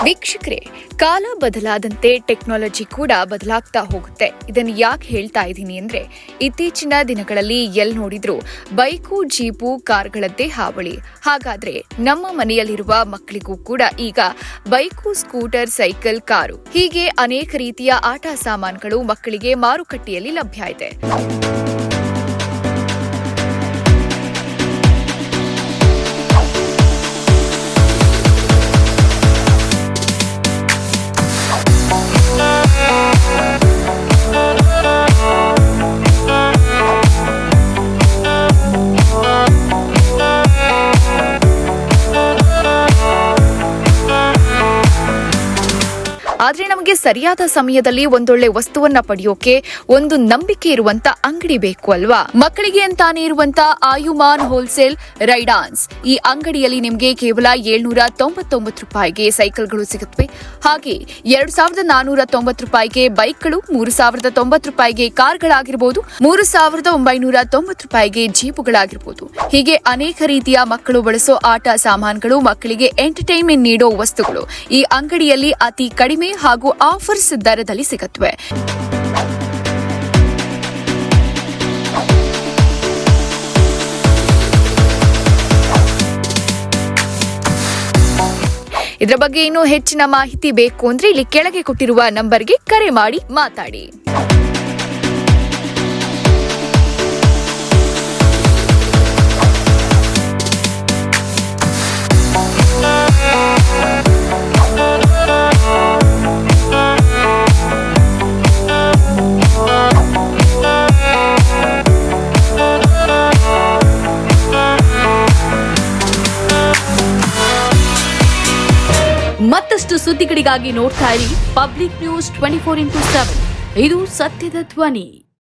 ವೀಕ್ಷಕರೇ, ಕಾಲ ಬದಲಾದಂತೆ ಟೆಕ್ನಾಲಜಿ ಕೂಡ ಬದಲಾಗ್ತಾ ಹೋಗುತ್ತೆ. ಇದನ್ನು ಯಾಕೆ ಹೇಳ್ತಾ ಇದ್ದೀನಿ ಅಂದ್ರೆ, ಇತ್ತೀಚಿನ ದಿನಗಳಲ್ಲಿ ಎಲ್ಲಿ ನೋಡಿದ್ರು ಬೈಕು, ಜೀಪು, ಕಾರ್ಗಳದ್ದೇ ಹಾವಳಿ. ಹಾಗಾದ್ರೆ ನಮ್ಮ ಮನೆಯಲ್ಲಿರುವ ಮಕ್ಕಳಿಗೂ ಕೂಡ ಈಗ ಬೈಕು, ಸ್ಕೂಟರ್, ಸೈಕಲ್, ಕಾರು ಹೀಗೆ ಅನೇಕ ರೀತಿಯ ಆಟ ಸಾಮಾನುಗಳು ಮಕ್ಕಳಿಗೆ ಮಾರುಕಟ್ಟೆಯಲ್ಲಿ ಲಭ್ಯ ಇದೆ. ಆದ್ರೆ ನಮಗೆ ಸರಿಯಾದ ಸಮಯದಲ್ಲಿ ಒಂದೊಳ್ಳೆ ವಸ್ತುವನ್ನ ಪಡೆಯೋಕೆ ಒಂದು ನಂಬಿಕೆ ಇರುವಂತ ಅಂಗಡಿ ಬೇಕು ಅಲ್ವಾ? ಮಕ್ಕಳಿಗೆ ಅಂತಾನೆ ಇರುವಂತ ಆಯುಮಾನ್ ಹೋಲ್ಸೇಲ್ ರೈಡಾನ್ಸ್ ಈ ಅಂಗಡಿಯಲ್ಲಿ ನಿಮಗೆ ಕೇವಲ 799 ರೂಪಾಯಿಗೆ ಸೈಕಲ್ಗಳು ಸಿಗುತ್ತವೆ. ಹಾಗೆ 2490 ರೂಪಾಯಿಗೆ ಬೈಕ್ಗಳು, 3090 ರೂಪಾಯಿಗೆ ಕಾರ್ಗಳಾಗಿರಬಹುದು, 3990 ರೂಪಾಯಿಗೆ ಜೀಪುಗಳಾಗಿರಬಹುದು. ಹೀಗೆ ಅನೇಕ ರೀತಿಯ ಮಕ್ಕಳು ಬಳಸೋ ಆಟ ಸಾಮಾನುಗಳು, ಮಕ್ಕಳಿಗೆ ಎಂಟರ್ಟೈನ್ಮೆಂಟ್ ನೀಡೋ ವಸ್ತುಗಳು ಈ ಅಂಗಡಿಯಲ್ಲಿ ಅತಿ ಕಡಿಮೆ ಹಾಗೂ ಆಫರ್ಸ್ ದರದಲ್ಲಿ ಸಿಗುತ್ತವೆ. ಇದರ ಬಗ್ಗೆ ಇನ್ನೂ ಹೆಚ್ಚಿನ ಮಾಹಿತಿ ಬೇಕು ಅಂದ್ರೆ ಇಲ್ಲಿ ಕೆಳಗೆ ಕೊಟ್ಟಿರುವ ನಂಬರ್ಗೆ ಕರೆ ಮಾಡಿ ಮಾತಾಡಿ. ಮತ್ತಷ್ಟು ಸುದ್ದಿಗಳಿಗಾಗಿ ನೋಡ್ತಾ ಇರಿ ಪಬ್ಲಿಕ್ ನ್ಯೂಸ್ 24x7. ಇದು ಸತ್ಯದ ಧ್ವನಿ.